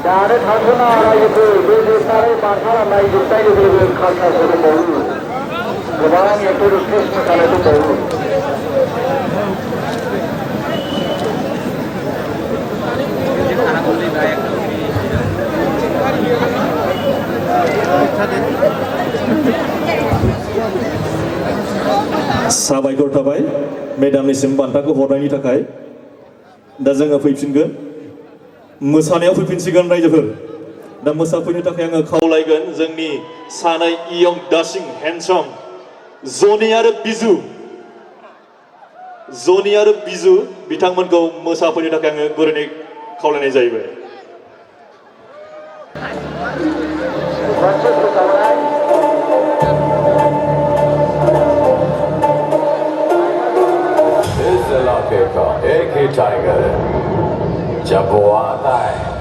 दानो थांथ'ना रायजोफोर बे जोबनानै बान्था राननाय जोबनाय लोगो लोगो कालसारफोर दंबावो गोबां एक्टर एक्ट्रेस मोसानाय दंबावो साबायखर थाबाय मेडामनिसिम बान्थाखौ हरनायनि थाखाय दा जोङो फैफिनगोन मोसानायाव फैफिनसिगोन रायजोफोर दा मोसाफैनो थाखाय आङो खावलायगोन जोंनि सानै इयं डासिं हेन्डसाम जनि आरो बिजु बिथांमोनखौ मोसाफैनो थाखाय आङो गुरैयै खावलायनाय जाहैबाय इस इलाके का एक ही टाइगर है जब वो आता है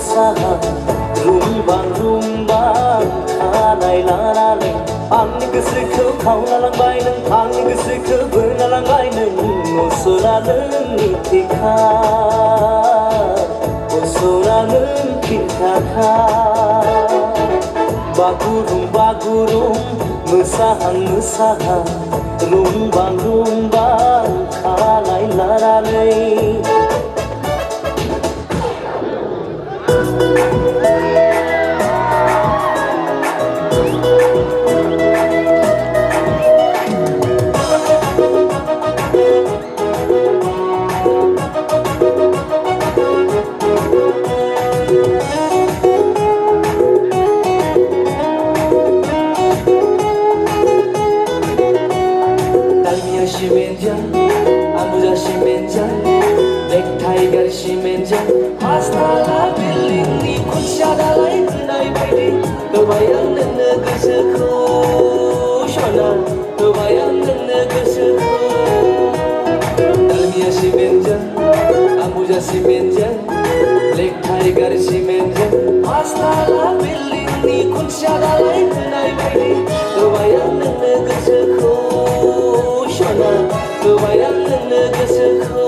मोसाहां रुंबां खानाय लानानै आंनि गोसोखौ खावना लांबाय नों आंनि गोसोखौ बोना लांबाय नों असरा नोंनि थिखा असरा नों खिन्थाखा बागुरुम मोसाहां रुंबां खानाय लानानै 시멘장 아무자 시멘장 넥타이가 시멘장 파스타라 빌링니 콘샤다라이 그나이 바이디 너바양 내 그스코 셔나 너바양 내 그스코 달미야 시멘장 아무자 시멘장 넥타이가 시멘장 파스타라 빌링니 콘샤다라이 그나이 바이디 너바양 내 그스코 kebayang negeseku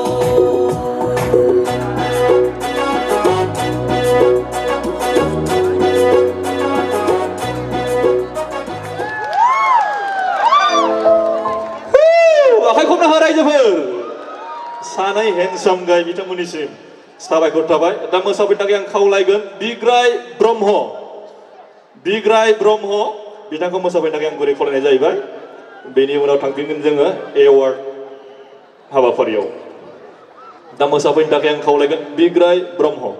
आखाइ खबनो हो रायजोफोर सानै हेन्डसाम गाय बिथांमोननिसिम साबायखर थाबाय दा मोसाफैनो थाखाय आं खावलायगोन बिग्राय ब्रह्म बिथांखौ मोसाफैनो थाखाय आं गुरै खावलायनाय जाहैबाय बेनि उनाव थांफिनगोन जोङो एवार्ड हाबाफारियाव दा मोसाफैनो थाखाय आं खावलायगोन बिग्राय ब्रह्म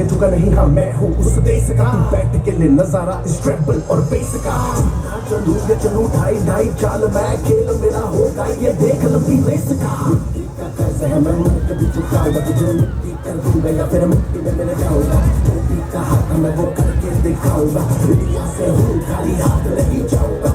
झुका नहीं हाँ मैं हूँ उस देश का बैठ के ले नजारा इस ट्रेबल और बेस का चलू ये चलू ढाई ढाई चाल मैं खेल मेरा होगा ये देख लंबी रेस का कैसे है मैं कभी झुकाऊंगा तुझे मिट्टी कर दूंगा या फिर मिट्टी में मिल जाऊंगा टोपी का हाथ मैं वो करके दिखाऊंगा इंडिया से हूँ खाली हाथ नहीं जाऊंगा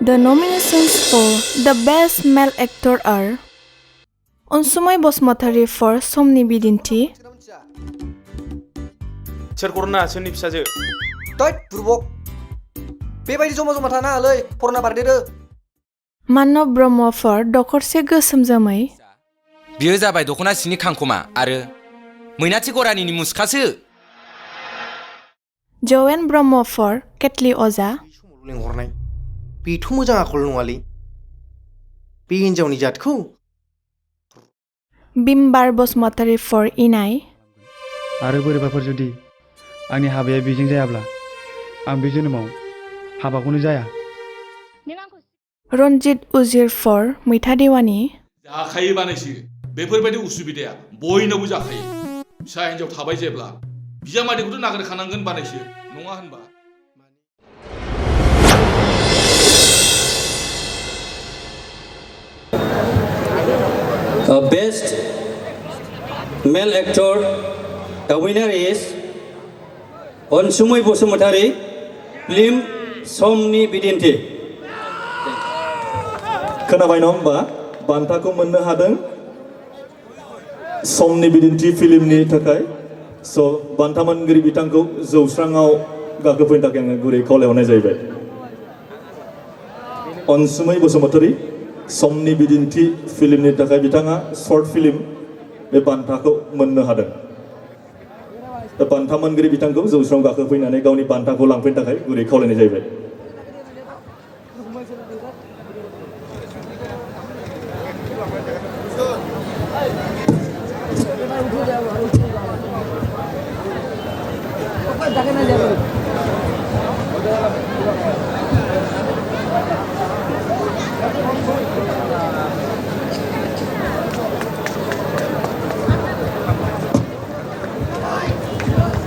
The nominations for the Best Male Actor are Unsumai Bosmatari for Somni Bidinti, सोरखौना सोरनि फिसाजो तोय बुरबक बेबायदि जमा जमा थाना हालै फरायना बारदेरो Manav Brahma for Dokorse Gosom Jamai, बियो जाबाय दख'ना सिनि खांखमा आरो मैनाथि गरानिनि मुसखासो Joanne Brahma for Ketli Oza, लिंहरनाय बेथ' मोजां आखल नङालै बे हिनजावनि जातखौ Bimbar Bosmatari for Inai, आरो बोरैबाफोर जुदि आंनि हाबाया बेजों जायाब्ला आं बे जोनोमाव हाबाखौनो जाया Ranjit Uzir for Mitha Diwani, जाखायो बानायसो बेफोरबायदि उसुबिदाया बयनावबो जाखायो फिसा हिनजाव थाबाय जेब्ला बिजामादैखौथ' नागिरखानांगोन बानायसो नङा होनबा Best Male Actor, the winner is Onsumai Bosumotari, film Somni Bidinti. खोनाबाय नङा होमबा बान्थाखौ मोननो हादों समनि बिदिन्थि फिल्मनि थाखाय स' बान्था मोनगिरि बिथांखौ जौस्राङाव गाखोफैनो थाखाय आङो गुरै खावलायहरनाय जाहैबाय अनसुमै बसुमतारी समनि बिदिन्थि फिल्मनि थाखाय बिथाङा शर्ट फिल्म बे बान्थाखौ मोननो हादों दा बान्था मोनगिरि बिथांखौ जौस्राङाव गाखोफैनानै गावनि बान्थाखौ लांफैनो थाखाय गुरै खावलायनाय जाहैबाय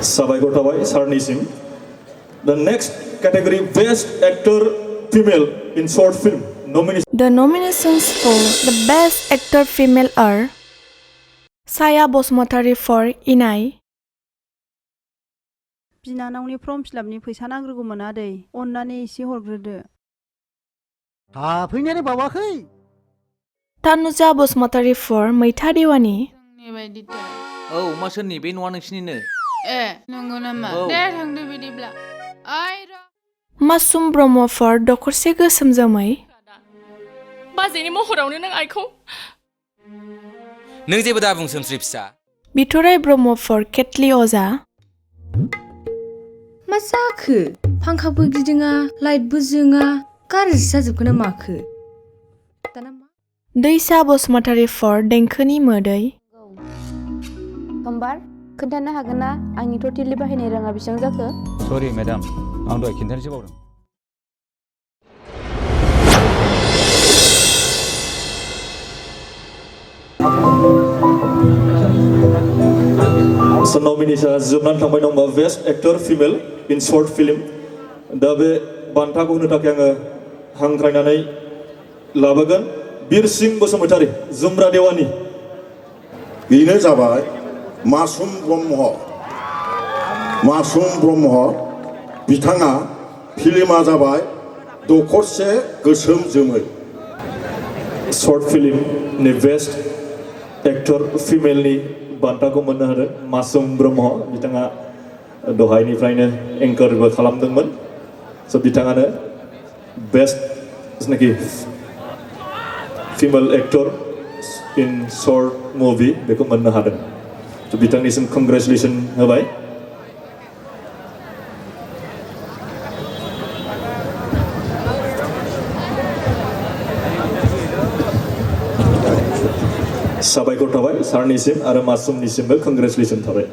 साबायखर थाबाय सारनिसिम The next category Best Actor Female in Short Film nomination. The nominations for the Best Actor Female are Saya Bosmatari for Inai, बिनानावनि फर्म फिलापनि फैसा नांग्रोगौमोन आदै अननानै एसे हरग्रोदो हाफैनानै बावाखै Tanuja Bosmatari for Mitha Diwani, औ मा सोरनि बे न'आ नोंसिनिनो ए नंगौ नामा दे थांदो बिदिब्ला Masum Brahma for Dokorse Gosom Jamai, बाजैनि महरावनो नों आइखौ नों जेबो दा बुं सोमस्रि फिसा Bitorai Brahma for Ketli Oza, मा जाखो फांखाबो गिदिङा लाइटबो जोङा गाज्रि जाजोबखो ना माखो Deisa Bosmatari for Denkoni Moदै, समबार खोन्थानो हागोन ना आंनि टटेलि बाहायनाय राङा बेसेबां जाखो सरि मेडाम आं दहाय खिन्थानोसो बावदों So nomination जोबनानै थांबाय नङा होमबा Best Actor Female in Short Film दा बे बान्थाखौ होनो थाखाय आङो हांख्रायनानै लाबोगोन बिरसिं बसुमतारी जुमरा देवानि बेनो जाबाय मासुम ब्रह्म बिथाङा फिल्मा जाबाय दखरसे गोसोम जोमै शर्ट फिल्मनि बेस्ट एक्टर फिमेलनि बान्थाखौ मोननो हादों मासुम ब्रह्म बिथाङा दहायनिफ्रायनो एंकारबो खालामदोंमोन स' बिथाङानो बेस्ट जिनाखि female actor in short movie बेखौ मोननो हादों स' बिथांनिसिम कंग्रेचुलेसन होबाय साबायखर थाबाय सारनिसिम आरो मासुमनिसिमबो कंग्रेचुलेसन थाबाय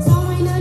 Samay na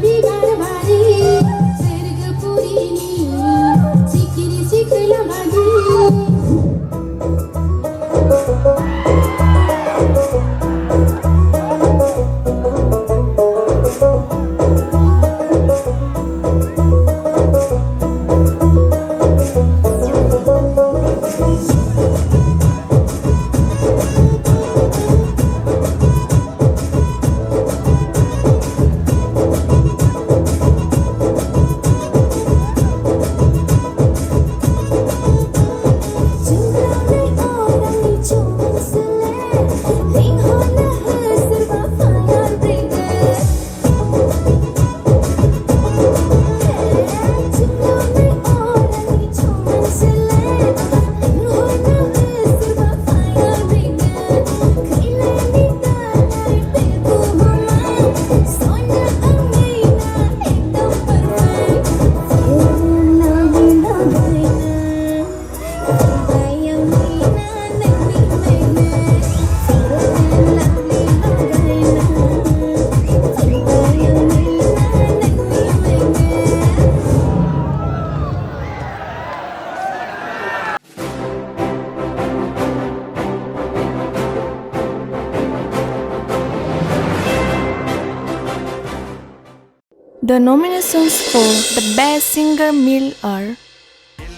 The nominations for the Best Singer Male are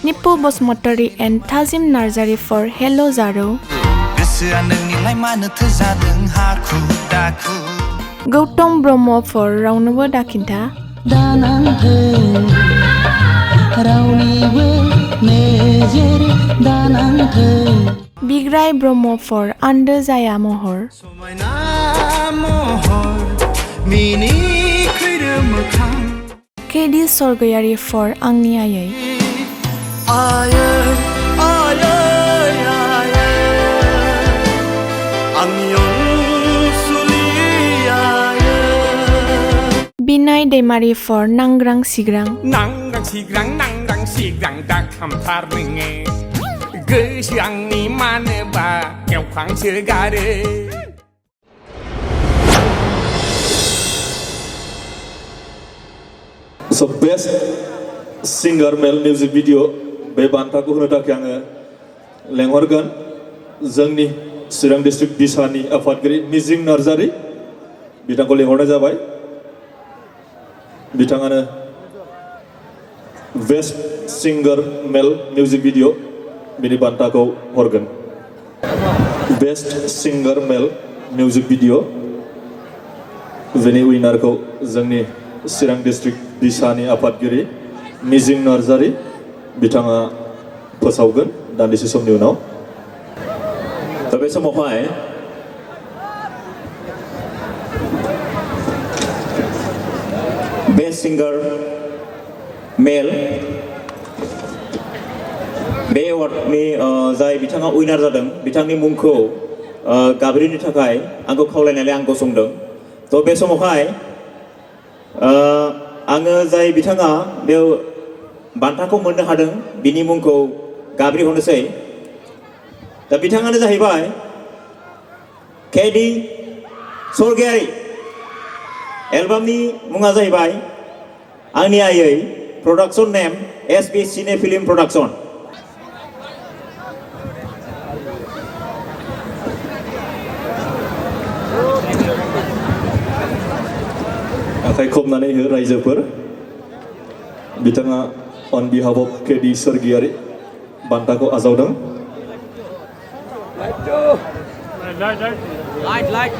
Nippu Bosmatari and Tazim Narzari for Hello Zaro, Gautam Bromo for Raunawa Dakinta, Bigrai Bromo for Anda Jaya Mohor, KD Sorgayari for Angni Ayai, Binay Demari for Nangrang Sigrang, Nangrang Sigrang Nangrang Sigrang dak hamtar nenge Gesyang ni mana ba yang kwang segare So best singer male music video be bantaku hono थाखाय आङो लेंहरगोन जोंनि चिरां district बिसानि आफादगिरि मिजिं नार्जारि बिथांखौ लेंहरनाय जाबाय बिथाङानो best सिंगार मेल music video बिनि बान्थाखौ हरगोन बेस्ट सिंगार मेल मिउजिक भिडिअ बिनि उइनारखौ जोंनि चिरां डिस्ट्रिक्ट बिसानि आफादगिरि मिजिं नार्जारि बिथाङा फोसावगोन दान्दिसे समनि उनाव दा बे समावहाय बेस्ट सिंगार मेल बे एवार्डनि जाय बिथाङा उइनार जादों बिथांनि मुंखौ गाबज्रिनो थाखाय आंखौ खावलायनानै आं गसंदों थ' बे समावहाय आङो जाय बिथाङा बे बान्थाखौ मोननो हादों बिनि मुंखौ गाबज्रिहरनोसै दा बिथाङानो जाहैबाय केडि सरगयारि एलबामनि मुङा जाहैबाय आंनि आयै प्रडाक्शन नेम एसबी सिने फिल्म प्रडाक्शन आखाइ खबनानै हो रायजोफोर बिथाङा अन बिहाफ अफ केडि सरगयारि बान्थाखौ आजावदों लाइट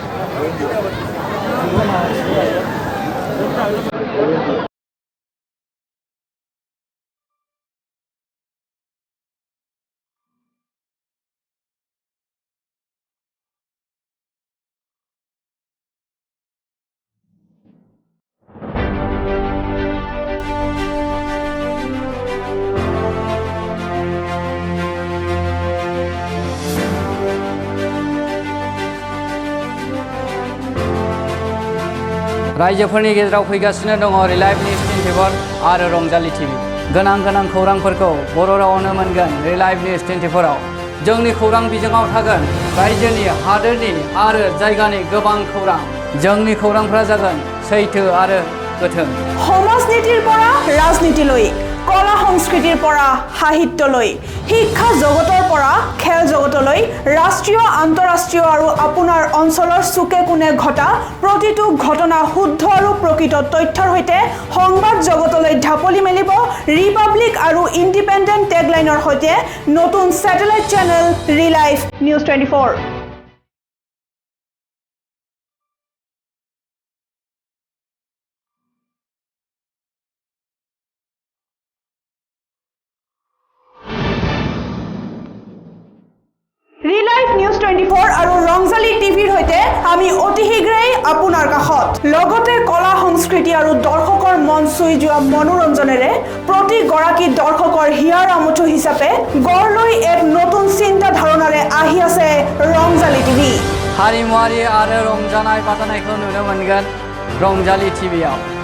रायजोफोरनि गेजेराव फैगासिनो दङ रिलाइभ निउस 24 आरो रंजाली टिभि गोनां खौरांफोरखौ बर' रावावनो मोनगोन रिलाइभ निउस 24 आव जोंनि खौरां बिजोङाव थागोन रायजोनि हादोरनि आरो जायगानि गोबां खौरां जोंनि खौरांफोरा जागोन सैथो आरो गोथों সমাজনীতিৰ পৰা ৰাজনীতিলৈ কলা সংস্কৃতিৰ পৰা সাহিত্যলৈ শিক্ষা জগতৰ পৰা খেল জগতলৈ ৰাষ্ট্ৰীয় আন্তঃৰাষ্ট্ৰীয় আৰু আপোনাৰ অঞ্চলৰ চুকে কোণে ঘটা প্ৰতিটো ঘটনা শুদ্ধ আৰু প্ৰকৃত তথ্যৰ সৈতে সংবাদ জগতলৈ ঢাপলি মেলিব ৰিপাব্লিক আৰু ইণ্ডিপেণ্ডেণ্ট টেগলাইনৰ সৈতে নতুন স্যাটেলাইট চেনেল ৰিলাইভ নিউজ 24 ৰিলাইভ নিউজ 24 আৰু ৰংজালী টিভিৰ সৈতে আমি অতি শীঘ্ৰেই আপোনাৰ কাষত লগতে কলা সংস্কৃতি আৰু দৰ্শকৰ মন চুই যোৱা মনোৰঞ্জনেৰে প্ৰতি গৰাকী দৰ্শকৰ হিয়াৰ আমঠু হিচাপে গঢ়লৈ এক নতুন চিন্তা ধাৰণাৰে আহি আছে ৰংজালী টিভি हारिमुआरि आरो रंजानाय बादायनायखौ नुनो मोनगोन रंजाली टिभिआव